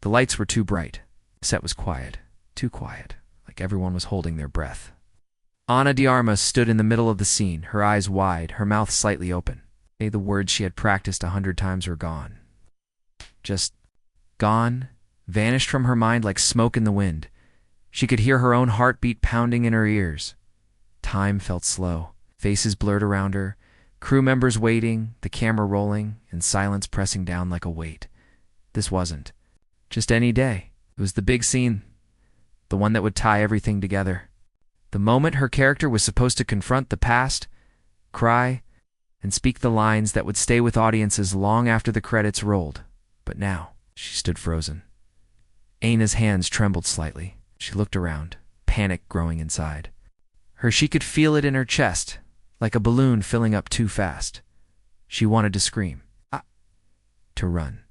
The lights were too bright. The set was quiet, too quiet, like everyone was holding their breath. Ana de Armas stood in the middle of the scene, her eyes wide, her mouth slightly open. The words she had practiced 100 times were gone. Just gone, vanished from her mind like smoke in the wind. She could hear her own heartbeat pounding in her ears. Time felt slow. Faces blurred around her, crew members waiting, the camera rolling, and silence pressing down like a weight. This wasn't just any day. It was the big scene, the one that would tie everything together. The moment her character was supposed to confront the past, cry, and speak the lines that would stay with audiences long after the credits rolled. But now, she stood frozen. Ana's hands trembled slightly. She looked around, panic growing inside. She could feel it in her chest, like a balloon filling up too fast. She wanted to scream. To run.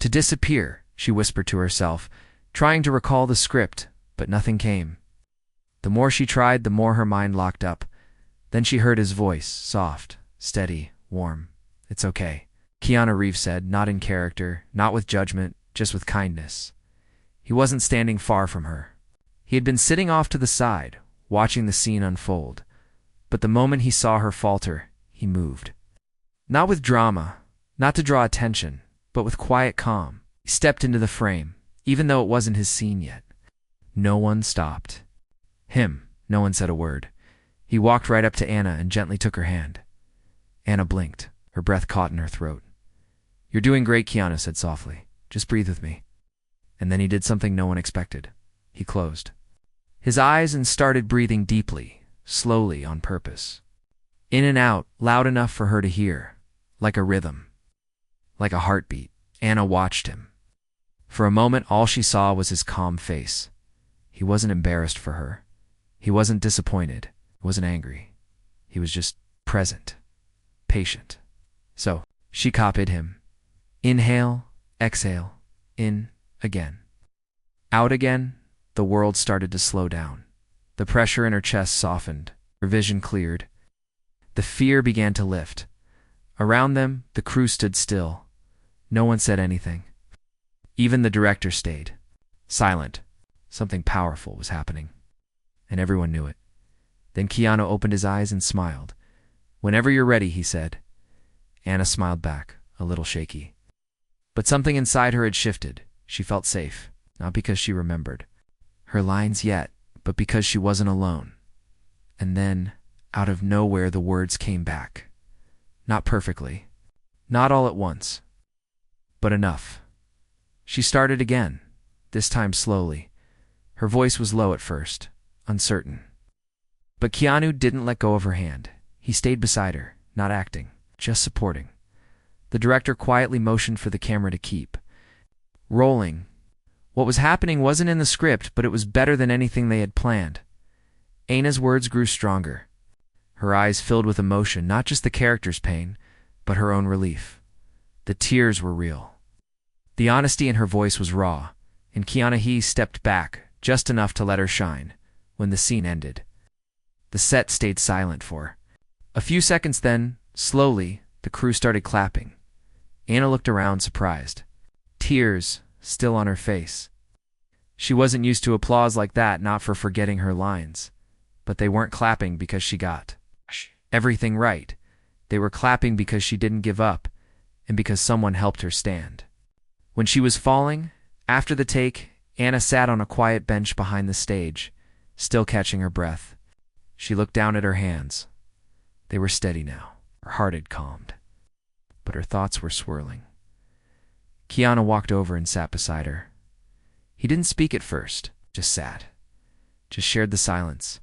To disappear, she whispered to herself, trying to recall the script, but nothing came. The more she tried, the more her mind locked up. Then she heard his voice, soft, steady, warm. "It's okay," Keanu Reeves said, not in character, not with judgment, just with kindness. He wasn't standing far from her. He had been sitting off to the side, watching the scene unfold. But the moment he saw her falter, he moved. Not with drama, not to draw attention, but with quiet calm. He stepped into the frame, even though it wasn't his scene yet. No one stopped. No one said a word. He walked right up to Ana and gently took her hand. Ana blinked, her breath caught in her throat. "You're doing great," Keanu said softly. "Just breathe with me." And then he did something no one expected. He closed his eyes and started breathing deeply, slowly, on purpose. In and out, loud enough for her to hear, like a rhythm, like a heartbeat. Ana watched him. For a moment, all she saw was his calm face. He wasn't embarrassed for her. He wasn't disappointed. He wasn't angry. He was just present, patient. So, she copied him. Inhale, exhale, in, again. Out again. The world started to slow down. The pressure in her chest softened. Her vision cleared. The fear began to lift. Around them, the crew stood still. No one said anything. Even the director stayed. Silent. Something powerful was happening. And everyone knew it. Then Keanu opened his eyes and smiled. "Whenever you're ready," he said. Ana smiled back, a little shaky. But something inside her had shifted. She felt safe, not because she remembered her lines yet, but because she wasn't alone. And then, out of nowhere, the words came back. Not perfectly, not all at once, but enough. She started again, this time slowly. Her voice was low at first, uncertain. But Keanu didn't let go of her hand. He stayed beside her, not acting, just supporting. The director quietly motioned for the camera to keep rolling. What was happening wasn't in the script, but it was better than anything they had planned. Ana's words grew stronger. Her eyes filled with emotion, not just the character's pain, but her own relief. The tears were real. The honesty in her voice was raw, and Keanu stepped back, just enough to let her shine. When the scene ended, the set stayed silent for a few seconds. Then, slowly, the crew started clapping. Ana looked around, surprised. Tears still on her face. She wasn't used to applause like that, not for forgetting her lines. But they weren't clapping because she got everything right. They were clapping because she didn't give up, and because someone helped her stand. When she was falling, after the take, Ana sat on a quiet bench behind the stage, still catching her breath. She looked down at her hands. They were steady now. Her heart had calmed. But her thoughts were swirling. Keanu walked over and sat beside her. He didn't speak at first, just sat. Just shared the silence.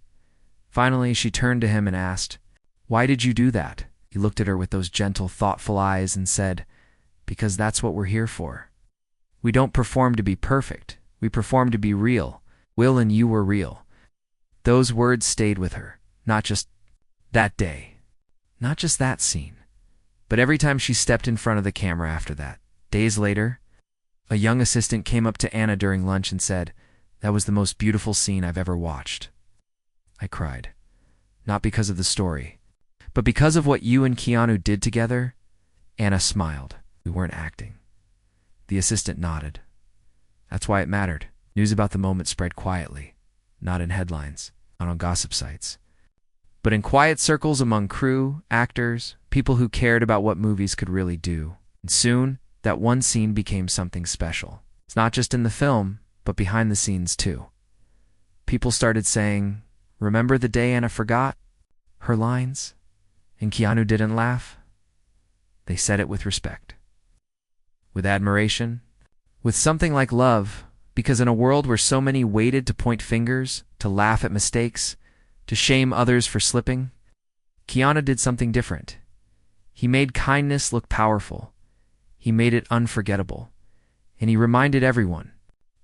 Finally, she turned to him and asked, "Why did you do that?" He looked at her with those gentle, thoughtful eyes and said, "Because that's what we're here for. We don't perform to be perfect. We perform to be real. Will and you were real." Those words stayed with her, not just that day, not just that scene, but every time she stepped in front of the camera after that. Days later, a young assistant came up to Ana during lunch and said, "That was the most beautiful scene I've ever watched." I cried. Not because of the story, but because of what you and Keanu did together. Ana smiled. We weren't acting. The assistant nodded. That's why it mattered. News about the moment spread quietly, not in headlines, not on gossip sites, but in quiet circles among crew, actors, people who cared about what movies could really do. And soon, that one scene became something special. It's not just in the film, but behind the scenes too. People started saying, "Remember the day Anna forgot her lines? And Keanu didn't laugh?" They said it with respect, with admiration, with something like love, because in a world where so many waited to point fingers, to laugh at mistakes, to shame others for slipping, Keanu did something different. He made kindness look powerful. He made it unforgettable. And he reminded everyone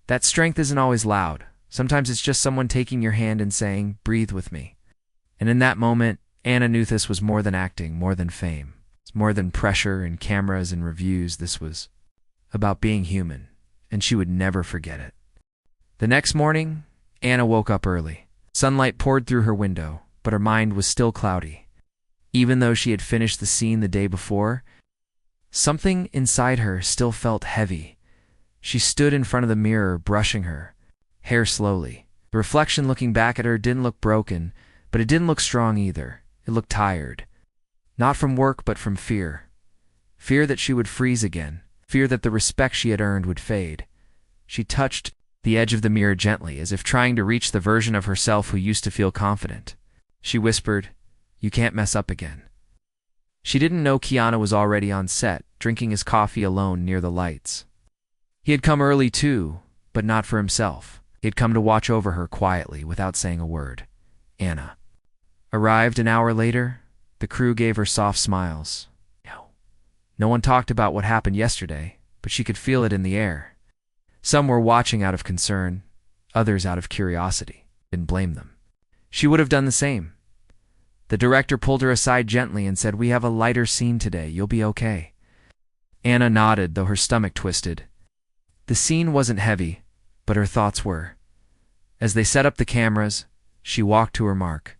that strength isn't always loud. Sometimes it's just someone taking your hand and saying, "Breathe with me." And in that moment, Anna knew this was more than acting, more than fame. It's more than pressure and cameras and reviews. This was about being human, and she would never forget it. The next morning, Anna woke up early. Sunlight poured through her window, but her mind was still cloudy. Even though she had finished the scene the day before, something inside her still felt heavy. She stood in front of the mirror, brushing her hair slowly. The reflection looking back at her didn't look broken, but it didn't look strong either. It looked tired. Not from work, but from fear. Fear that she would freeze again. Fear that the respect she had earned would fade. She touched the edge of the mirror gently, as if trying to reach the version of herself who used to feel confident. She whispered, "You can't mess up again." She didn't know Keanu was already on set, drinking his coffee alone near the lights. He had come early too, but not for himself. He had come to watch over her quietly, without saying a word. Anna arrived an hour later. The crew gave her soft smiles. No one talked about what happened yesterday, but she could feel it in the air. Some were watching out of concern, others out of curiosity. Didn't blame them. She would have done the same. The director pulled her aside gently and said, "We have a lighter scene today. You'll be okay." Anna nodded, though her stomach twisted. The scene wasn't heavy, but her thoughts were. As they set up the cameras, she walked to her mark.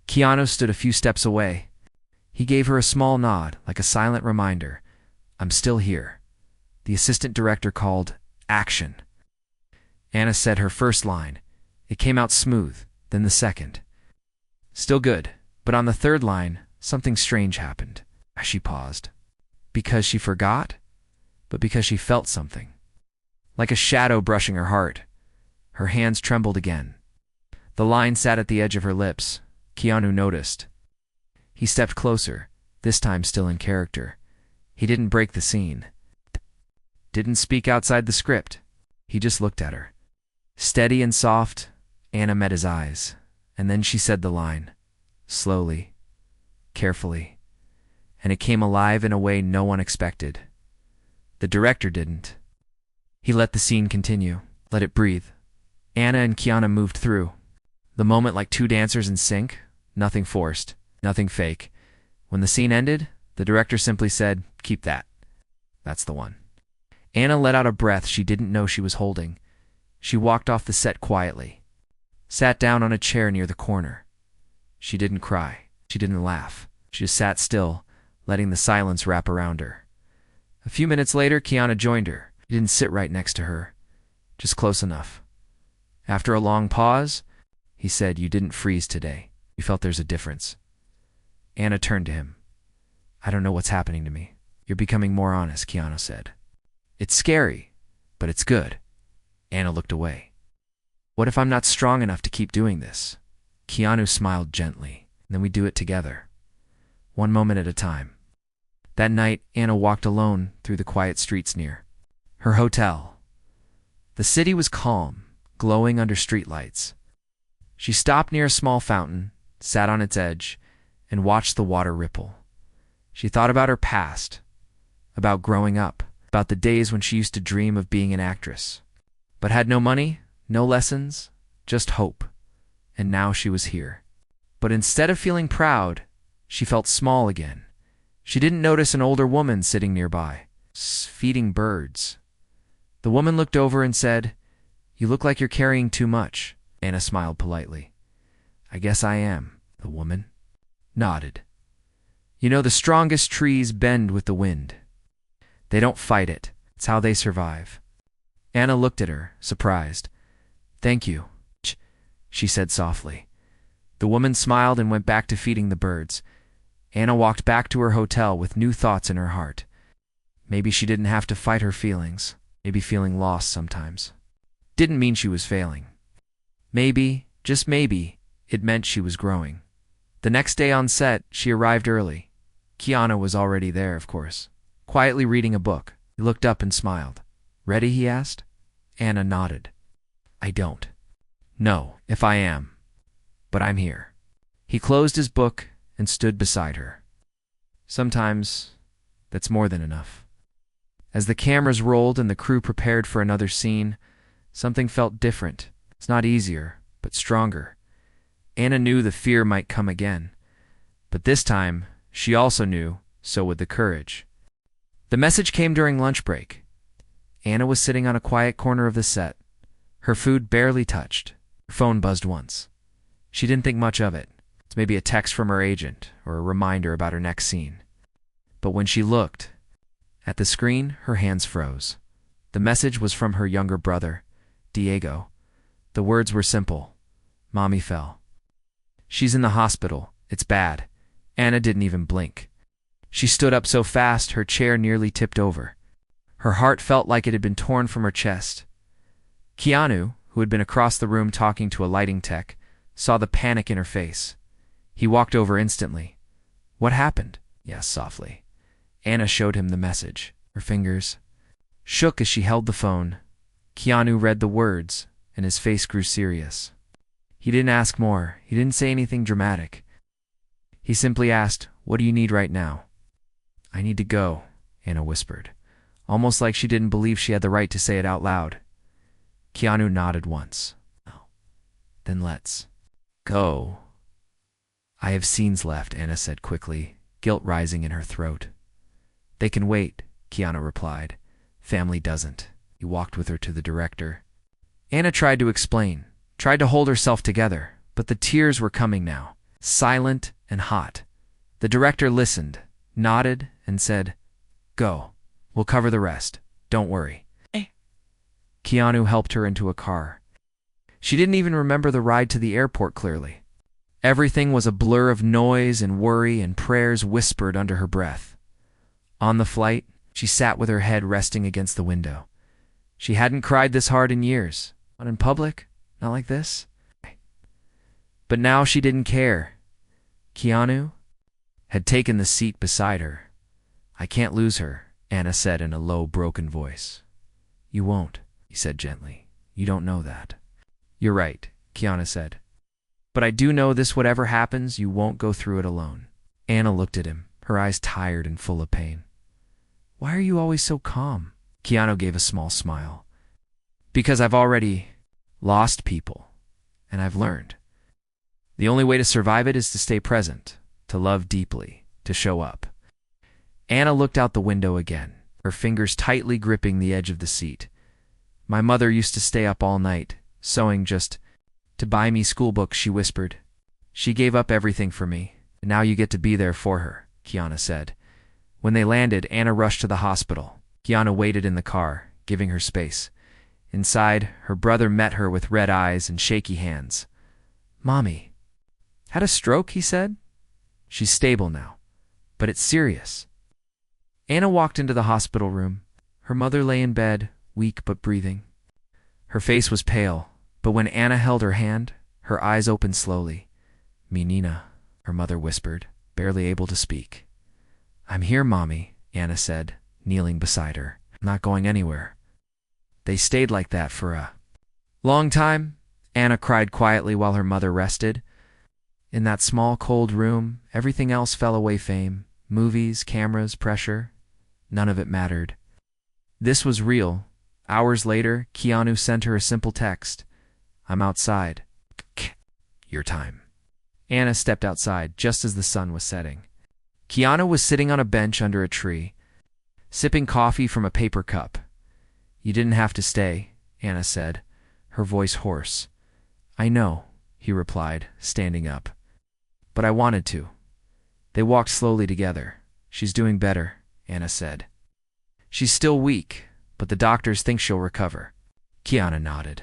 Keanu stood a few steps away. He gave her a small nod, like a silent reminder. "I'm still here." The assistant director called, "Action." Anna said her first line. It came out smooth, then the second. Still good, but on the third line, something strange happened. She paused. Because she forgot, but because she felt something. Like a shadow brushing her heart. Her hands trembled again. The line sat at the edge of her lips. Keanu noticed. He stepped closer, this time still in character. He didn't break the scene. Didn't speak outside the script. He just looked at her. Steady and soft, Anna met his eyes, and then she said the line. Slowly, carefully, and it came alive in a way no one expected. The director didn't. He let the scene continue, let it breathe. Anna and Keanu moved through. The moment like two dancers in sync, nothing forced, nothing fake. When the scene ended, the director simply said, "Keep that. That's the one." Anna let out a breath she didn't know she was holding. She walked off the set quietly, sat down on a chair near the corner. She didn't cry. She didn't laugh. She just sat still, letting the silence wrap around her. A few minutes later, Keanu joined her. He didn't sit right next to her, just close enough. After a long pause, he said, "You didn't freeze today. You felt there's a difference." Anna turned to him. "I don't know what's happening to me." "You're becoming more honest," Keanu said. "It's scary, but it's good." Anna looked away. "What if I'm not strong enough to keep doing this?" Keanu smiled gently. "Then we do it together. One moment at a time." That night, Anna walked alone through the quiet streets near her hotel. The city was calm, glowing under streetlights. She stopped near a small fountain, sat on its edge, and watched the water ripple. She thought about her past, about growing up, about the days when she used to dream of being an actress, but had no money, no lessons, just hope. And now she was here. But instead of feeling proud, she felt small again. She didn't notice an older woman sitting nearby, feeding birds. The woman looked over and said, "You look like you're carrying too much." Anna smiled politely. "I guess I am." The woman nodded. "You know, the strongest trees bend with the wind. They don't fight it. It's how they survive." Anna looked at her, surprised. "Thank you," she said softly. The woman smiled and went back to feeding the birds. Anna walked back to her hotel with new thoughts in her heart. Maybe she didn't have to fight her feelings. Maybe feeling lost sometimes didn't mean she was failing. Maybe, just maybe, it meant she was growing. The next day on set, she arrived early. Keanu was already there, of course, quietly reading a book. He looked up and smiled. "Ready?" he asked. Anna nodded. "I don't know if I am, but I'm here." He closed his book and stood beside her. Sometimes that's more than enough. As the cameras rolled and the crew prepared for another scene, something felt different. It's not easier, but stronger. Anna knew the fear might come again, but this time she also knew so would the courage. The message came during lunch break. Anna was sitting on a quiet corner of the set, her food barely touched. Her phone buzzed once. She didn't think much of it. It's maybe a text from her agent or a reminder about her next scene. But when she looked at the screen, her hands froze. The message was from her younger brother, Diego. The words were simple. "Mommy fell. She's in the hospital. It's bad." Anna didn't even blink. She stood up so fast her chair nearly tipped over. Her heart felt like it had been torn from her chest. Keanu, who had been across the room talking to a lighting tech, saw the panic in her face. He walked over instantly. "What happened?" he asked softly. Anna showed him the message. Her fingers shook as she held the phone. Keanu read the words, and his face grew serious. He didn't ask more. He didn't say anything dramatic. He simply asked, "What do you need right now?" "I need to go," Anna whispered, almost like she didn't believe she had the right to say it out loud. Keanu nodded once. "Oh, then let's go." "I have scenes left," Anna said quickly, guilt rising in her throat. "They can wait," Keanu replied. "Family doesn't." He walked with her to the director. Anna tried to explain, tried to hold herself together, but the tears were coming now, silent and hot. The director listened, nodded, and said, "Go. We'll cover the rest. Don't worry." Keanu helped her into a car. She didn't even remember the ride to the airport clearly. Everything was a blur of noise and worry and prayers whispered under her breath. On the flight, she sat with her head resting against the window. She hadn't cried this hard in years. Not in public, not like this. But now she didn't care. Keanu had taken the seat beside her. "I can't lose her," Anna said in a low, broken voice. "You won't," he said gently. "You don't know that." "You're right," Keanu said. "But I do know this, whatever happens, you won't go through it alone." Anna looked at him, her eyes tired and full of pain. "Why are you always so calm?" Keanu gave a small smile. "Because I've already lost people, and I've learned. The only way to survive it is to stay present, to love deeply, to show up." Anna looked out the window again, her fingers tightly gripping the edge of the seat. "My mother used to stay up all night, sewing just to buy me school books," she whispered. "She gave up everything for me, and now you get to be there for her," Keanu said. When they landed, Anna rushed to the hospital. Keanu waited in the car, giving her space. Inside, her brother met her with red eyes and shaky hands. "Mommy." "Had a stroke," he said. "She's stable now, but it's serious." Anna walked into the hospital room. Her mother lay in bed, weak but breathing. Her face was pale, but when Anna held her hand, her eyes opened slowly. "Menina," her mother whispered, barely able to speak. "I'm here, Mommy," Anna said, kneeling beside her. "I'm not going anywhere." They stayed like that for a long time. Anna cried quietly while her mother rested. In that small, cold room, everything else fell away. Fame, movies, cameras, pressure. None of it mattered. This was real. Hours later, Keanu sent her a simple text. "I'm outside. Your time." Anna stepped outside just as the sun was setting. Keanu was sitting on a bench under a tree, sipping coffee from a paper cup. "You didn't have to stay," Anna said, her voice hoarse. "I know," he replied, standing up. "But I wanted to." They walked slowly together. "She's doing better," Anna said. "She's still weak, but the doctors think she'll recover." Keanu nodded.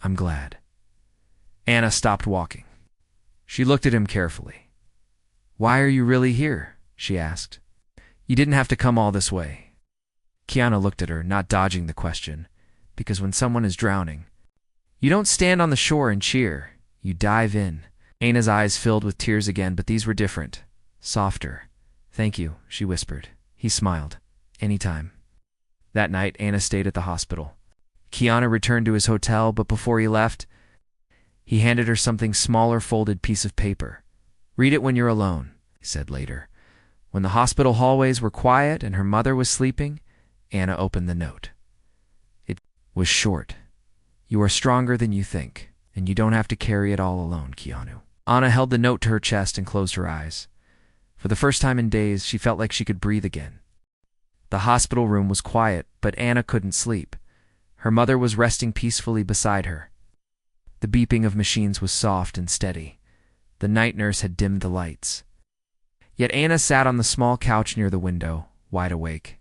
I'm glad. Anna stopped walking. She looked at him carefully. Why are you really here? She asked. You didn't have to come all this way. Keanu looked at her, not dodging the question, because when someone is drowning, you don't stand on the shore and cheer. You dive in. Anna's eyes filled with tears again, but these were different. Softer. Thank you, she whispered. He smiled. Anytime. That night, Anna stayed at the hospital. Keanu returned to his hotel, but before he left, he handed her something smaller folded piece of paper. Read it when you're alone, he said later. When the hospital hallways were quiet and her mother was sleeping, Anna opened the note. It was short. You are stronger than you think, and you don't have to carry it all alone, Keanu. Anna held the note to her chest and closed her eyes. For the first time in days, she felt like she could breathe again. The hospital room was quiet, but Anna couldn't sleep. Her mother was resting peacefully beside her. The beeping of machines was soft and steady. The night nurse had dimmed the lights. Yet Anna sat on the small couch near the window, wide awake.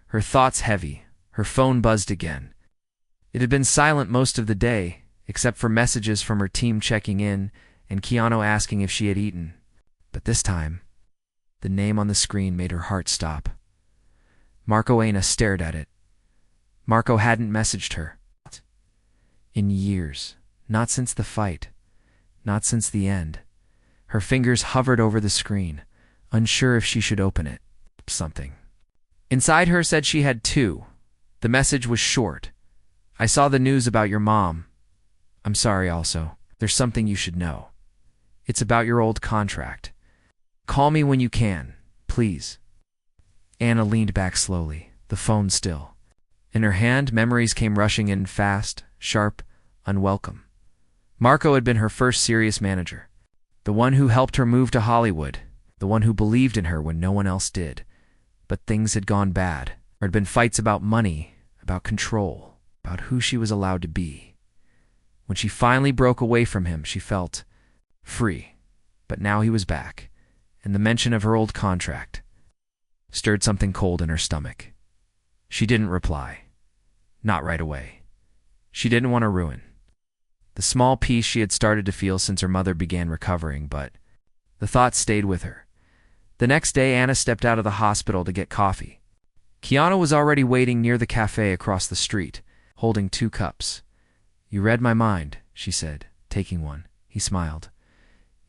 Her thoughts heavy. Her phone buzzed again. It had been silent most of the day, except for messages from her team checking in and Keanu asking if she had eaten. But this time, the name on the screen made her heart stop. Marco. Anna stared at it. Marco hadn't messaged her. In years. Not since the fight. Not since the end. Her fingers hovered over the screen, unsure if she should open it. Something inside her said she had two. The message was short. I saw the news about your mom. I'm sorry also. There's something you should know. It's about your old contract. Call me when you can, please. Anna leaned back slowly, the phone still. In her hand, memories came rushing in fast, sharp, unwelcome. Marco had been her first serious manager. The one who helped her move to Hollywood. The one who believed in her when no one else did. But things had gone bad. There had been fights about money, about control, about who she was allowed to be. When she finally broke away from him, she felt free. But now he was back, and the mention of her old contract stirred something cold in her stomach. She didn't reply. Not right away. She didn't want to ruin the small peace she had started to feel since her mother began recovering, but the thought stayed with her. The next day, Anna stepped out of the hospital to get coffee. Keanu was already waiting near the cafe across the street, holding 2 cups. You read my mind, she said, taking one. He smiled.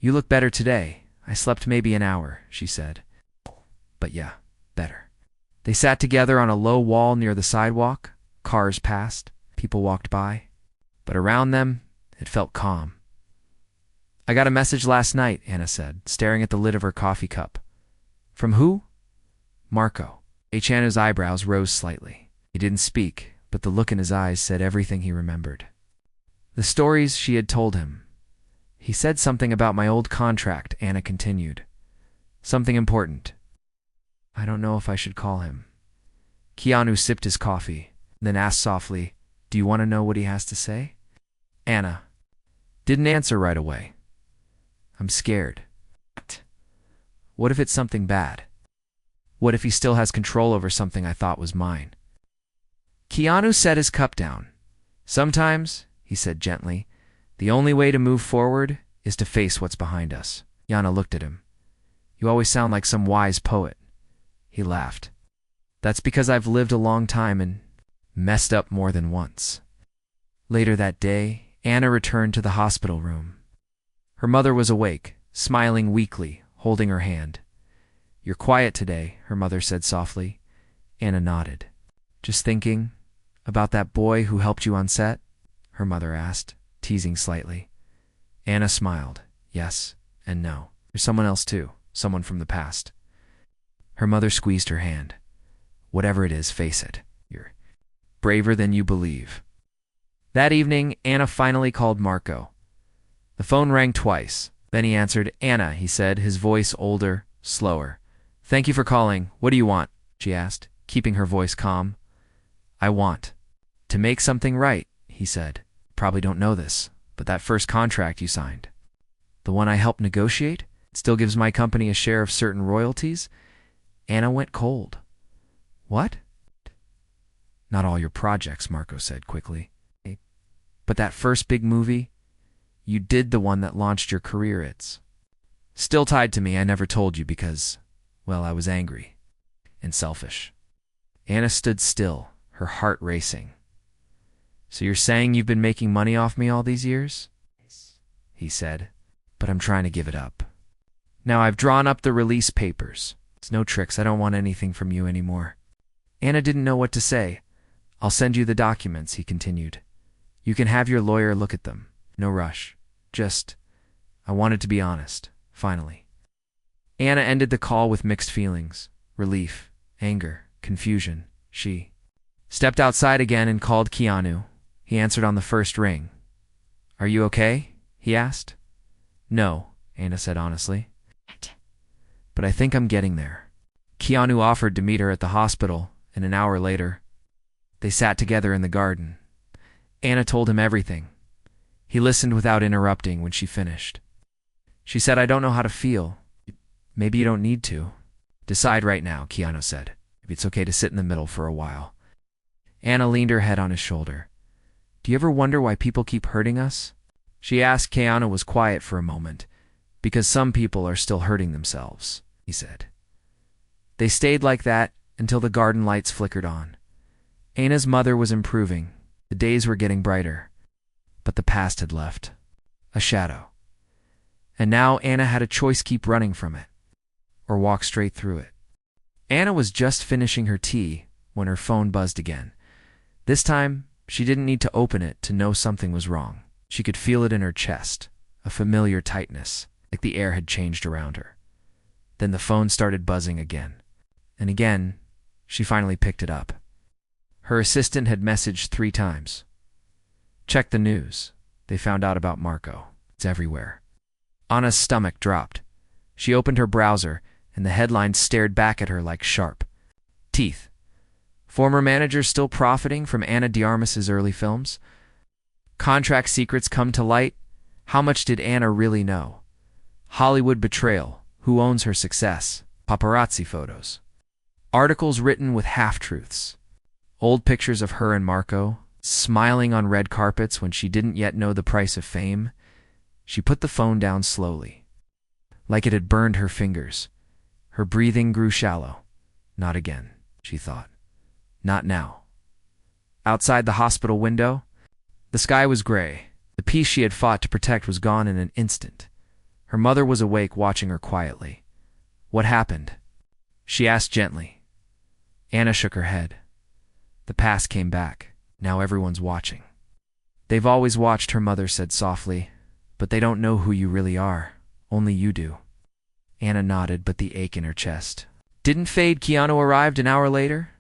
You look better today. I slept maybe an hour, she said. But yeah, better. They sat together on a low wall near the sidewalk. Cars passed. People walked by. But around them, it felt calm. I got a message last night, Anna said, staring at the lid of her coffee cup. From who? Marco. Keanu's eyebrows rose slightly. He didn't speak, but the look in his eyes said everything he remembered. The stories she had told him. He said something about my old contract, Anna continued. Something important. I don't know if I should call him. Keanu sipped his coffee, then asked softly, Do you want to know what he has to say? Anna didn't answer right away. I'm scared. What if it's something bad? What if he still has control over something I thought was mine? Keanu set his cup down. Sometimes, he said gently, the only way to move forward is to face what's behind us. Yana looked at him. You always sound like some wise poet. He laughed. That's because I've lived a long time and messed up more than once. Later that day, Anna returned to the hospital room. Her mother was awake, smiling weakly, holding her hand. You're quiet today, her mother said softly. Anna nodded. Just thinking about that boy who helped you on set? Her mother asked, teasing slightly. Anna smiled. Yes and no. There's someone else too, someone from the past. Her mother squeezed her hand. Whatever it is, face it. You're braver than you believe. That evening, Anna finally called Marco. The phone rang twice. Then he answered. Anna, he said, his voice older, slower. Thank you for calling. What do you want? She asked, keeping her voice calm. I want to make something right, he said. Probably don't know this, but that first contract you signed, the one I helped negotiate, still gives my company a share of certain royalties? Anna went cold. What? Not all your projects, Marco said quickly. But that first big movie, you did the one that launched your career. It's still tied to me. I never told you because, well, I was angry and selfish. Anna stood still, her heart racing. So you're saying you've been making money off me all these years? He said, but I'm trying to give it up. Now I've drawn up the release papers. It's no tricks. I don't want anything from you anymore. Anna didn't know what to say. I'll send you the documents, he continued. You can have your lawyer look at them. No rush. Just, I wanted to be honest, finally. Anna ended the call with mixed feelings. Relief, anger, confusion. She stepped outside again and called Keanu. He answered on the first ring. Are you okay? He asked. No, Anna said honestly. But I think I'm getting there. Keanu offered to meet her at the hospital, and an hour later, they sat together in the garden. Anna told him everything. He listened without interrupting when she finished. She said, I don't know how to feel. Maybe you don't need to. Decide right now, Keanu said. Maybe it's okay to sit in the middle for a while. Anna leaned her head on his shoulder. Do you ever wonder why people keep hurting us? She asked. Keanu was quiet for a moment. Because some people are still hurting themselves, he said. They stayed like that until the garden lights flickered on. Anna's mother was improving. The days were getting brighter. But the past had left. A shadow. And now Anna had a choice: keep running from it, or walk straight through it. Anna was just finishing her tea when her phone buzzed again. This time, she didn't need to open it to know something was wrong. She could feel it in her chest, a familiar tightness, like the air had changed around her. Then the phone started buzzing again. And again, she finally picked it up. Her assistant had messaged 3 times. Check the news. They found out about Marco. It's everywhere. Anna's stomach dropped. She opened her browser, and the headlines stared back at her like sharp teeth. Former manager still profiting from Ana de Armas's early films? Contract secrets come to light? How much did Anna really know? Hollywood betrayal. Who owns her success? Paparazzi photos. Articles written with half-truths. Old pictures of her and Marco, smiling on red carpets when she didn't yet know the price of fame. She put the phone down slowly, like it had burned her fingers. Her breathing grew shallow. Not again, she thought. Not now. Outside the hospital window, the sky was gray. The peace she had fought to protect was gone in an instant. Her mother was awake, watching her quietly. What happened? She asked gently. Anna shook her head. The past came back. Now everyone's watching. They've always watched, her mother said softly, but they don't know who you really are. Only you do. Anna nodded, but the ache in her chest didn't fade. Keanu arrived an hour later.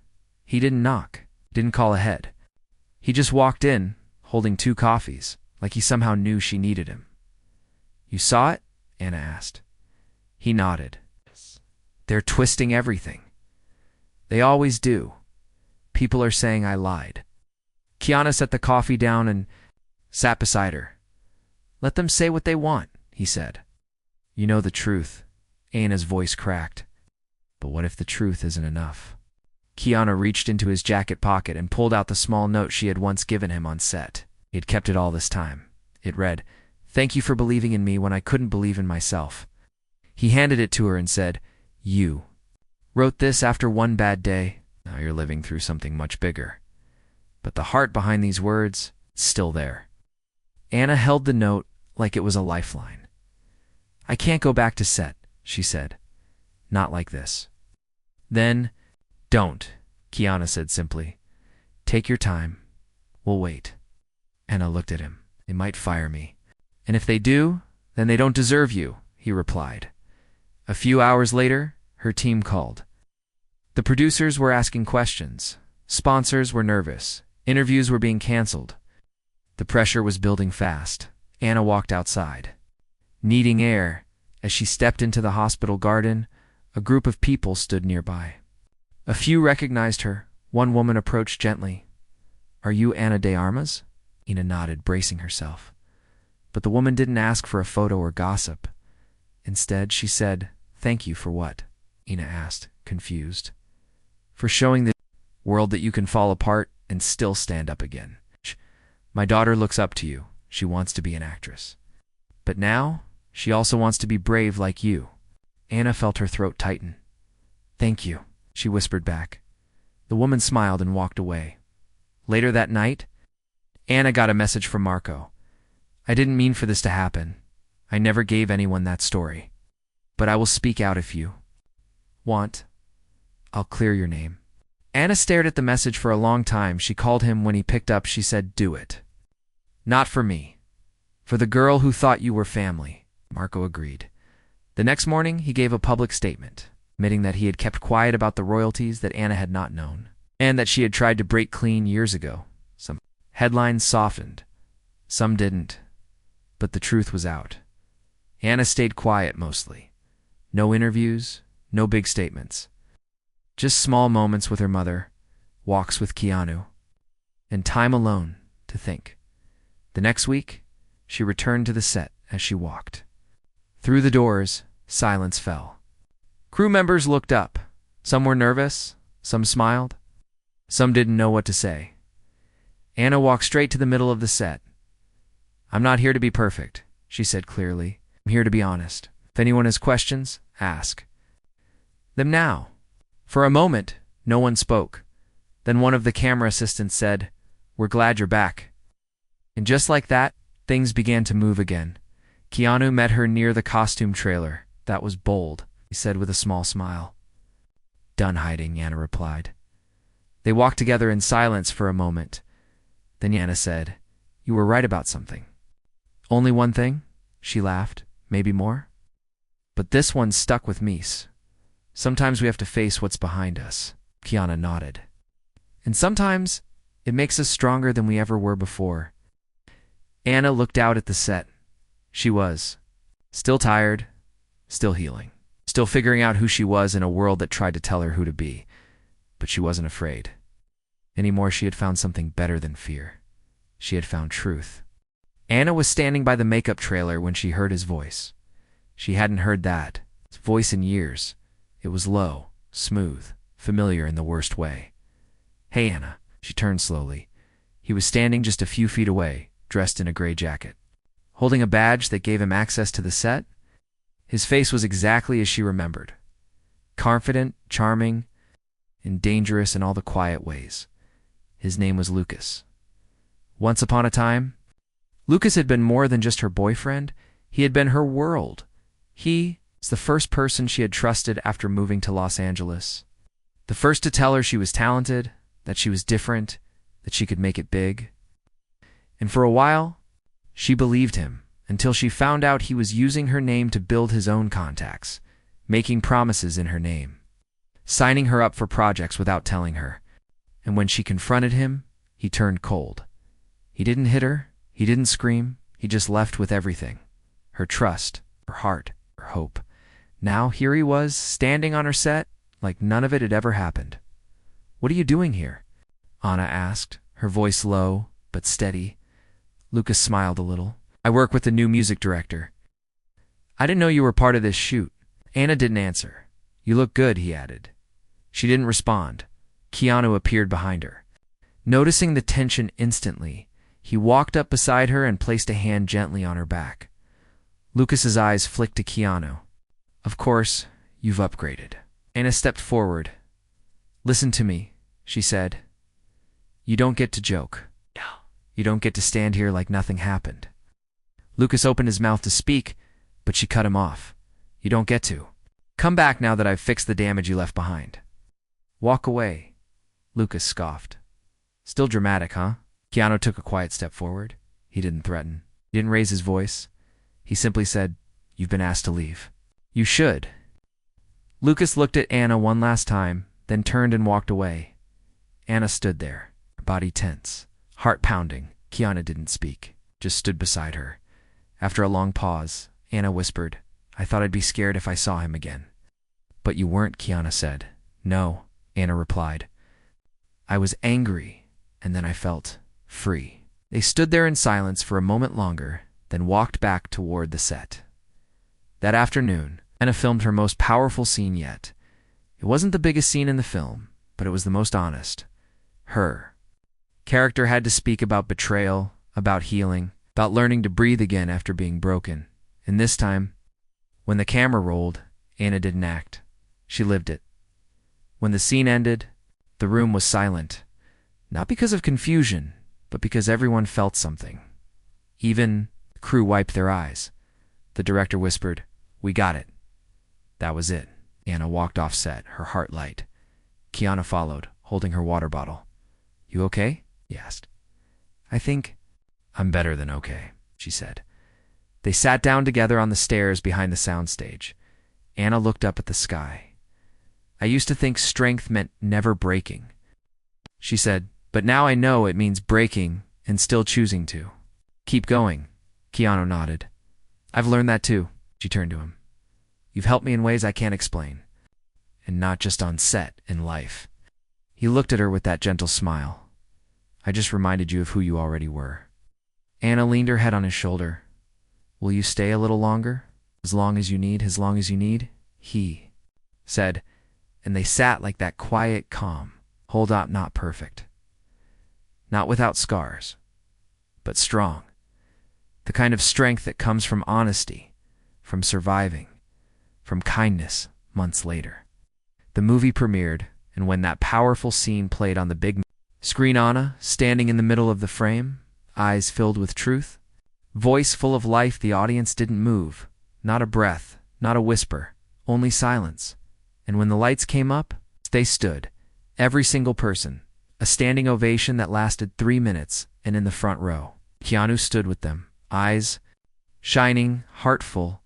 He didn't knock, didn't call ahead. He just walked in, holding 2 coffees, like he somehow knew she needed him. You saw it? Anna asked. He nodded. They're twisting everything. They always do. People are saying I lied. Keanu set the coffee down and sat beside her. Let them say what they want, he said. You know the truth. Anna's voice cracked. But what if the truth isn't enough? Keanu reached into his jacket pocket and pulled out the small note she had once given him on set. He had kept it all this time. It read, "Thank you for believing in me when I couldn't believe in myself." He handed it to her and said, "You wrote this after one bad day. Now you're living through something much bigger." But the heart behind these words, it's still there. Anna held the note like it was a lifeline. I can't go back to set, she said. Not like this. Then, don't, Keanu said simply. Take your time. We'll wait. Anna looked at him. They might fire me. And if they do, then they don't deserve you, he replied. A few hours later, her team called. The producers were asking questions. Sponsors were nervous. Interviews were being canceled. The pressure was building fast. Anna walked outside. Needing air, as she stepped into the hospital garden, a group of people stood nearby. A few recognized her. One woman approached gently. Are you Ana de Armas? Ina nodded, bracing herself. But the woman didn't ask for a photo or gossip. Instead, she said, Thank you for what? Ina asked, confused. For showing the world that you can fall apart and still stand up again. My daughter looks up to you. She wants to be an actress. But now, she also wants to be brave like you. Anna felt her throat tighten. Thank you, she whispered back. The woman smiled and walked away. Later that night, Anna got a message from Marco. I didn't mean for this to happen. I never gave anyone that story. But I will speak out if you want. I'll clear your name. Anna stared at the message for a long time. She called him. When he picked up, she said, do it. Not for me. For the girl who thought you were family. Marco agreed. The next morning, he gave a public statement, admitting that he had kept quiet about the royalties that Anna had not known, and that she had tried to break clean years ago. Some headlines softened. Some didn't. But the truth was out. Anna stayed quiet mostly. No interviews, no big statements. Just small moments with her mother, walks with Keanu, and time alone to think. The next week, she returned to the set as she walked. Through the doors, silence fell. Crew members looked up. Some were nervous, some smiled, some didn't know what to say. Anna walked straight to the middle of the set. I'm not here to be perfect, she said clearly. I'm here to be honest. If anyone has questions, ask them now. For a moment, no one spoke. Then one of the camera assistants said, We're glad you're back. And just like that, things began to move again. Keanu met her near the costume trailer. That was bold, he said with a small smile. Done hiding, Anna replied. They walked together in silence for a moment. Then Anna said, You were right about something. Only one thing? She laughed. Maybe more? But this one stuck with me. Sometimes we have to face what's behind us. Keanu nodded. And sometimes it makes us stronger than we ever were before. Anna looked out at the set. She was still tired, still healing, still figuring out who she was in a world that tried to tell her who to be. But she wasn't afraid. Anymore, she had found something better than fear. She had found truth. Anna was standing by the makeup trailer when she heard his voice. She hadn't heard that voice in years. It was low, smooth, familiar in the worst way. Hey, Anna. She turned slowly. He was standing just a few feet away, dressed in a gray jacket, holding a badge that gave him access to the set. His face was exactly as she remembered. Confident, charming, and dangerous in all the quiet ways. His name was Lucas. Once upon a time, Lucas had been more than just her boyfriend. He had been her world. He was the first person she had trusted after moving to Los Angeles. The first to tell her she was talented, that she was different, that she could make it big. And for a while, she believed him, until she found out he was using her name to build his own contacts, making promises in her name, signing her up for projects without telling her. And when she confronted him, he turned cold. He didn't hit her, he didn't scream, he just left with everything. Her trust, her heart, her hope. Now here he was, standing on her set, like none of it had ever happened. What are you doing here? Anna asked, her voice low, but steady. Lucas smiled a little. I work with the new music director. I didn't know you were part of this shoot. Anna didn't answer. You look good, he added. She didn't respond. Keanu appeared behind her. Noticing the tension instantly, he walked up beside her and placed a hand gently on her back. Lucas's eyes flicked to Keanu. Of course, you've upgraded. Anna stepped forward. Listen to me, she said. You don't get to joke. You don't get to stand here like nothing happened. Lucas opened his mouth to speak, but she cut him off. You don't get to. Come back now that I've fixed the damage you left behind. Walk away, Lucas scoffed. Still dramatic, huh? Keanu took a quiet step forward. He didn't threaten. He didn't raise his voice. He simply said, You've been asked to leave. You should. Lucas looked at Anna one last time, then turned and walked away. Anna stood there, her body tense, heart pounding. Keanu didn't speak, just stood beside her. After a long pause, Anna whispered, I thought I'd be scared if I saw him again. But you weren't, Keanu said. No, Anna replied. I was angry, and then I felt free. They stood there in silence for a moment longer, then walked back toward the set. That afternoon, Anna filmed her most powerful scene yet. It wasn't the biggest scene in the film, but it was the most honest. Her, Character had to speak about betrayal, about healing, about learning to breathe again after being broken. And this time, when the camera rolled, Anna didn't act. She lived it. When the scene ended, the room was silent. Not because of confusion, but because everyone felt something. Even the crew wiped their eyes. The director whispered, "We got it." That was it. Anna walked off set, her heart light. Keanu followed, holding her water bottle. "You okay?" he asked. "I think I'm better than okay," she said. They sat down together on the stairs behind the soundstage. Anna looked up at the sky. "I used to think strength meant never breaking," she said, "but now I know it means breaking and still choosing to. Keep going." Keanu nodded. "I've learned that too." She turned to him. "You've helped me in ways I can't explain. And not just on set, in life." He looked at her with that gentle smile. "I just reminded you of who you already were." Anna leaned her head on his shoulder. "Will you stay a little longer? As long as you need, as long as you need," he said, and they sat like that quiet calm, hold up, not perfect. Not without scars, but strong. The kind of strength that comes from honesty, from surviving, from kindness months later. The movie premiered, and when that powerful scene played on the big screen, Anna, standing in the middle of the frame, eyes filled with truth, voice full of life, the audience didn't move. Not a breath, not a whisper, only silence. And when the lights came up, they stood, every single person, a standing ovation that lasted 3 minutes, and in the front row. Keanu stood with them, eyes shining, heart full.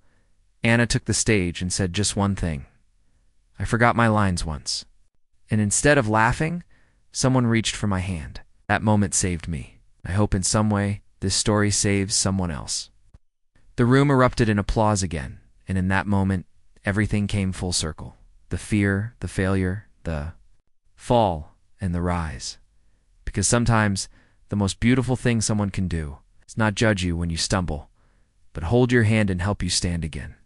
Anna took the stage and said just one thing. "I forgot my lines once." And instead of laughing, someone reached for my hand. That moment saved me. I hope in some way this story saves someone else. The room erupted in applause again, and in that moment, everything came full circle. The fear, the failure, the fall, and the rise. Because sometimes the most beautiful thing someone can do is not judge you when you stumble, but hold your hand and help you stand again.